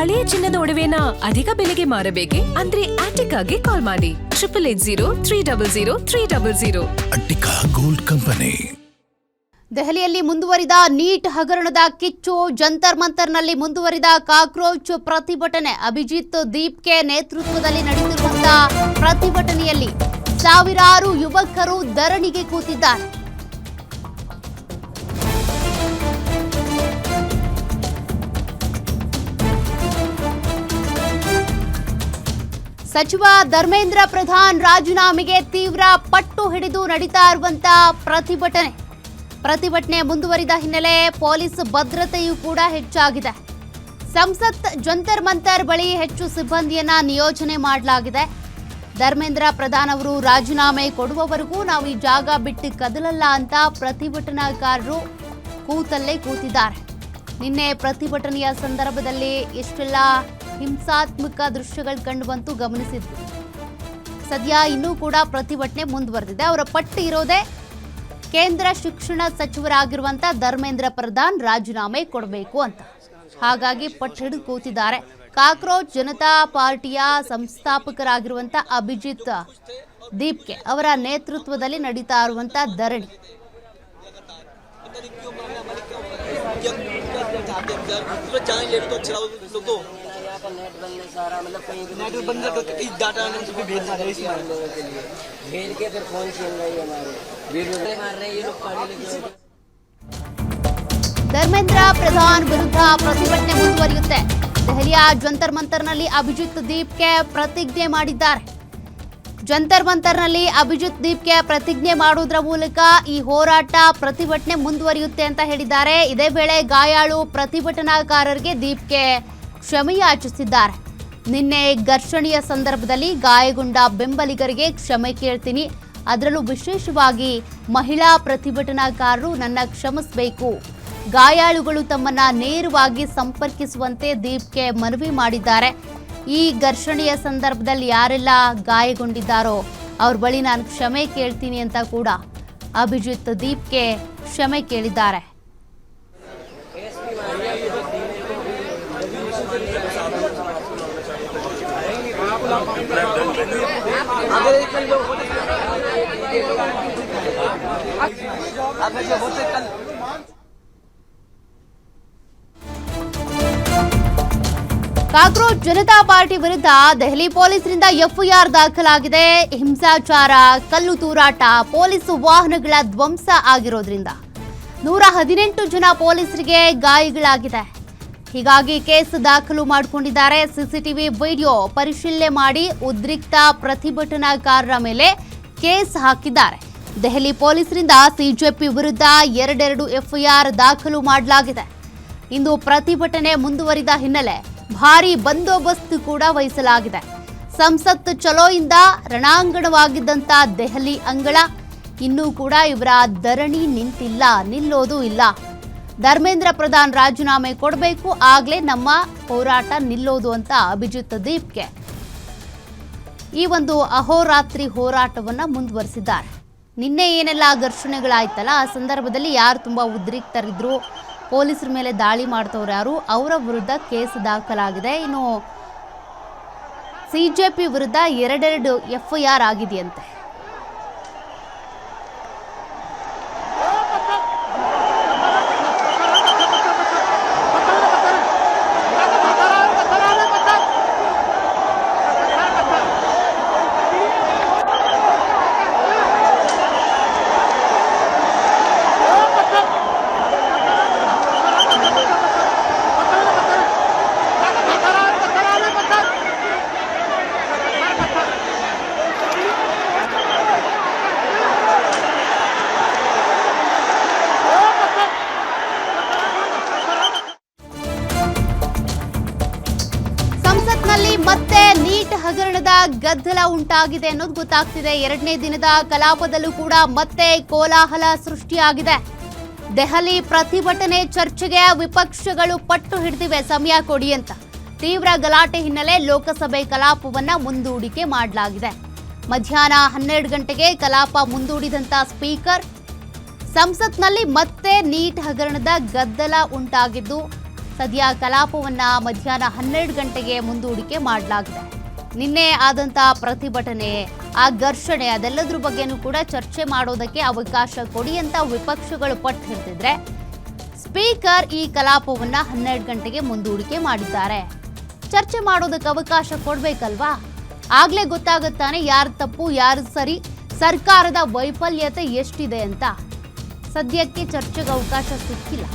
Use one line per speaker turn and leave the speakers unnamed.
ಹಳೆಯ ಚಿನ್ನದ ಒಡವೆನ ಅಧಿಕ ಬೆಲೆಗೆ ಮಾರಬೇಕೆ? ಅಂದ್ರೆ ಆಟಿಕಾಗೆ ಕಾಲ್ ಮಾಡಿ 8880300300.
Attica gold company.
ದೆಹಲಿಯಲ್ಲಿ ಮುಂದುವರಿದ ನೀಟ್ ಹಗರಣದ ಕಿಚ್ಚು, ಜಂತರ್ ಮಂತರ್ನಲ್ಲಿ ಮುಂದುವರಿದ ಕಾಕ್ರೋಚ್ ಪ್ರತಿಭಟನೆ. ಅಭಿಜಿತ್ ದೀಪ್ಗೆ ನೇತೃತ್ವದಲ್ಲಿ ನಡೆದಿರುವಂತಹ ಪ್ರತಿಭಟನೆಯಲ್ಲಿ ಸಾವಿರಾರು ಯುವಕರು ಧರಣಿಗೆ ಕೂತಿದ್ದಾರೆ. ಸಚಿವ ಧರ್ಮೇಂದ್ರ ಪ್ರಧಾನ್ ರಾಜೀನಾಮೆಗೆ ತೀವ್ರ ಪಟ್ಟು ಹಿಡಿದು ನಡೀತಾ ಇರುವಂತಹ ಪ್ರತಿಭಟನೆ ಮುಂದುವರಿದ ಹಿನ್ನೆಲೆ ಪೊಲೀಸ್ ಭದ್ರತೆಯೂ ಕೂಡ ಹೆಚ್ಚಾಗಿದೆ. ಸಂಸತ್ ಜಂತರ್ ಮಂತರ್ ಬಳಿ ಹೆಚ್ಚು ಸಿಬ್ಬಂದಿಯನ್ನ ನಿಯೋಜನೆ ಮಾಡಲಾಗಿದೆ. ಧರ್ಮೇಂದ್ರ ಪ್ರಧಾನ್ ಅವರು ರಾಜೀನಾಮೆ ಕೊಡುವವರೆಗೂ ನಾವು ಈ ಜಾಗ ಬಿಟ್ಟು ಕದಲಲ್ಲ ಅಂತ ಪ್ರತಿಭಟನಾಕಾರರು ಕೂತಲ್ಲೇ ಕೂತಿದ್ದಾರೆ. ನಿನ್ನೆ ಪ್ರತಿಭಟನೆಯ ಸಂದರ್ಭದಲ್ಲಿ ಎಷ್ಟೆಲ್ಲ ಹಿಂಸಾತ್ಮಕ ದೃಶ್ಯಗಳು ಕಂಡುಬಂತು ಗಮನಿಸಿದ್ರು. ಸದ್ಯ ಇನ್ನೂ ಕೂಡ ಪ್ರತಿಭಟನೆ ಮುಂದುವರೆದಿದೆ. ಅವರ ಪಟ್ಟು ಇರೋದೇ ಕೇಂದ್ರ ಶಿಕ್ಷಣ ಸಚಿವರಾಗಿರುವಂತ ಧರ್ಮೇಂದ್ರ ಪ್ರಧಾನ್ ರಾಜೀನಾಮೆ ಕೊಡಬೇಕು ಅಂತ. ಹಾಗಾಗಿ ಪಟ್ಟು ಹಿಡಿದು ಕೂತಿದ್ದಾರೆ. ಕಾಕ್ರೋಚ್ ಜನತಾ ಪಾರ್ಟಿಯ ಸಂಸ್ಥಾಪಕರಾಗಿರುವಂತ ಅಭಿಜಿತ್ ದೀಪ್ಗೆ ಅವರ ನೇತೃತ್ವದಲ್ಲಿ ನಡೀತಾ ಇರುವಂತ ಧರಣಿ. ಧರ್ಮೇಂದ್ರ ಪ್ರಧಾನ್ ವಿರುದ್ಧ ಪ್ರತಿಭಟನೆ ಮುಂದುವರಿಯುತ್ತೆ. ದೆಹಲಿಯ ಜಂತರ್ ಮಂತರ್ನಲ್ಲಿ ಅಭಿಜಿತ್ ದೀಪ್ಗೆ ಪ್ರತಿಜ್ಞೆ ಮಾಡಿದ್ದಾರೆ. ಜಂತರ್ ಮಂತರ್ನಲ್ಲಿ ಅಭಿಜಿತ್ ದೀಪ್ಗೆ ಪ್ರತಿಜ್ಞೆ ಮಾಡುವುದರ ಮೂಲಕ ಈ ಹೋರಾಟ ಪ್ರತಿಭಟನೆ ಮುಂದುವರಿಯುತ್ತೆ ಅಂತ ಹೇಳಿದ್ದಾರೆ. ಇದೇ ವೇಳೆ ಗಾಯಾಳು ಪ್ರತಿಭಟನಾಕಾರರಿಗೆ ದೀಪ್ಗೆ ಕ್ಷಮೆಯಾಚಿಸಿದ್ದಾರೆ. ನಿನ್ನೆ ಘರ್ಷಣೆಯ ಸಂದರ್ಭದಲ್ಲಿ ಗಾಯಗೊಂಡ ಬೆಂಬಲಿಗರಿಗೆ ಕ್ಷಮೆ ಕೇಳ್ತೀನಿ, ಅದರಲ್ಲೂ ವಿಶೇಷವಾಗಿ ಮಹಿಳಾ ಪ್ರತಿಭಟನಾಕಾರರು ನನ್ನ ಕ್ಷಮಿಸಬೇಕು. ಗಾಯಾಳುಗಳು ತಮ್ಮನ್ನ ನೇರವಾಗಿ ಸಂಪರ್ಕಿಸುವಂತೆ ದೀಪ್ಗೆ ಮನವಿ ಮಾಡಿದ್ದಾರೆ. ಈ ಘರ್ಷಣೆಯ ಸಂದರ್ಭದಲ್ಲಿ ಯಾರೆಲ್ಲ ಗಾಯಗೊಂಡಿದ್ದಾರೋ ಅವ್ರ ಬಳಿ ನಾನು ಕ್ಷಮೆ ಕೇಳ್ತೀನಿ ಅಂತ ಕೂಡ ಅಭಿಜಿತ್ ದೀಪ್ಗೆ ಕ್ಷಮೆ ಕೇಳಿದ್ದಾರೆ. ಕಾಕ್ರೋಚ್ ಜನತಾ ಪಾರ್ಟಿ ವಿರುದ್ಧ ದೆಹಲಿ ಪೊಲೀಸರಿಂದ ಎಫ್ಐಆರ್ ದಾಖಲಾಗಿದೆ. ಹಿಂಸಾಚಾರ, ಕಲ್ಲು ತೂರಾಟ, ಪೊಲೀಸ್ ವಾಹನಗಳ ಧ್ವಂಸ ಆಗಿರೋದ್ರಿಂದ 118 ಜನ ಪೊಲೀಸರಿಗೆ ಗಾಯಗಳಾಗಿದೆ. ಹೀಗಾಗಿ ಕೇಸ್ ದಾಖಲು ಮಾಡಿಕೊಂಡಿದ್ದಾರೆ. ಸಿಸಿಟಿವಿ ವಿಡಿಯೋ ಪರಿಶೀಲನೆ ಮಾಡಿ ಉದ್ರಿಕ್ತ ಪ್ರತಿಭಟನಾಕಾರರ ಮೇಲೆ ಕೇಸ್ ಹಾಕಿದ್ದಾರೆ. ದೆಹಲಿ ಪೊಲೀಸರಿಂದ ಸಿಜೆಪಿ ವಿರುದ್ಧ 2 ಎಫ್ಐಆರ್ ದಾಖಲು ಮಾಡಲಾಗಿದೆ. ಇಂದು ಪ್ರತಿಭಟನೆ ಮುಂದುವರಿದ ಹಿನ್ನೆಲೆ ಭಾರೀ ಬಂದೋಬಸ್ತ್ ಕೂಡ ವಹಿಸಲಾಗಿದೆ. ಸಂಸತ್ ಚಲೋಯಿಂದ ರಣಾಂಗಣವಾಗಿದ್ದಂಥ ದೆಹಲಿ ಅಂಗಳ ಇನ್ನೂ ಕೂಡ ಇವರ ಧರಣಿ ನಿಂತಿಲ್ಲ, ನಿಲ್ಲೋದು ಇಲ್ಲ. ಧರ್ಮೇಂದ್ರ ಪ್ರಧಾನ್ ರಾಜೀನಾಮೆ ಕೊಡಬೇಕು, ಆಗ್ಲೇ ನಮ್ಮ ಹೋರಾಟ ನಿಲ್ಲೋದು ಅಂತ ಅಭಿಜಿತ್ ದೀಪ್ಗೆ ಈ ಒಂದು ಅಹೋರಾತ್ರಿ ಹೋರಾಟವನ್ನ ಮುಂದುವರಿಸಿದ್ದಾರೆ. ನಿನ್ನೆ ಏನೆಲ್ಲ ಘರ್ಷಣೆಗಳಾಯ್ತಲ್ಲ, ಆ ಸಂದರ್ಭದಲ್ಲಿ ಯಾರು ತುಂಬಾ ಉದ್ರಿಕ್ತರಿದ್ರು, ಪೊಲೀಸರ ಮೇಲೆ ದಾಳಿ ಮಾಡ್ತವ್ರು ಯಾರು, ಅವರ ವಿರುದ್ಧ ಕೇಸ್ ದಾಖಲಾಗಿದೆ. ಇನ್ನು ಸಿಜೆಪಿ ವಿರುದ್ಧ 2 ಎಫ್ಐಆರ್ ಆಗಿದೆಯಂತೆ. ಮತ್ತೆ ನೀಟ್ ಹಗರಣದ ಗದ್ದಲ ಉಂಟಾಗಿದೆ ಅನ್ನೋದು ಗೊತ್ತಾಗ್ತಿದೆ. 2ನೇ ದಿನದ ಕಲಾಪದಲ್ಲೂ ಕೂಡ ಮತ್ತೆ ಕೋಲಾಹಲ ಸೃಷ್ಟಿಯಾಗಿದೆ. ದೆಹಲಿ ಪ್ರತಿಭಟನೆ ಚರ್ಚೆಗೆ ವಿಪಕ್ಷಗಳು ಪಟ್ಟು ಹಿಡಿದಿವೆ, ಸಮಯ ಕೊಡಿ ಅಂತ. ತೀವ್ರ ಗಲಾಟೆ ಹಿನ್ನೆಲೆ ಲೋಕಸಭೆ ಕಲಾಪವನ್ನ ಮುಂದೂಡಿಕೆ ಮಾಡಲಾಗಿದೆ. ಮಧ್ಯಾಹ್ನ 12 ಗಂಟೆಗೆ ಕಲಾಪ ಮುಂದೂಡಿದಂತ ಸ್ಪೀಕರ್ ಸಂಸತ್ನಲ್ಲಿ ಮತ್ತೆ ನೀಟ್ ಹಗರಣದ ಗದ್ದಲ ಉಂಟಾಗಿದ್ದು ಸದ್ಯ ಕಲಾಪವನ್ನ ಮಧ್ಯಾಹ್ನ 12 ಗಂಟೆಗೆ ಮುಂದೂಡಿಕೆ ಮಾಡಲಾಗಿದೆ. ನಿನ್ನೆ ಆದಂಥ ಪ್ರತಿಭಟನೆ, ಆ ಘರ್ಷಣೆ ಅದೆಲ್ಲದ್ರ ಬಗ್ಗೆನೂ ಕೂಡ ಚರ್ಚೆ ಮಾಡೋದಕ್ಕೆ ಅವಕಾಶ ಕೊಡಿ ಅಂತ ವಿಪಕ್ಷಗಳು ಪಟ್ಟು ಹಿಡಿದಿದ್ರೆ ಸ್ಪೀಕರ್ ಈ ಕಲಾಪವನ್ನ 12 ಗಂಟೆಗೆ ಮುಂದೂಡಿಕೆ ಮಾಡಿದ್ದಾರೆ. ಚರ್ಚೆ ಮಾಡೋದಕ್ಕೆ ಅವಕಾಶ ಕೊಡ್ಬೇಕಲ್ವಾ? ಆಗ್ಲೇ ಗೊತ್ತಾಗುತ್ತಾನೆ ಯಾರು ತಪ್ಪು ಯಾರು ಸರಿ, ಸರ್ಕಾರದ ವೈಫಲ್ಯತೆ ಎಷ್ಟಿದೆ ಅಂತ. ಸದ್ಯಕ್ಕೆ ಚರ್ಚೆಗೆ ಅವಕಾಶ ಸಿಕ್ಕಿಲ್ಲ.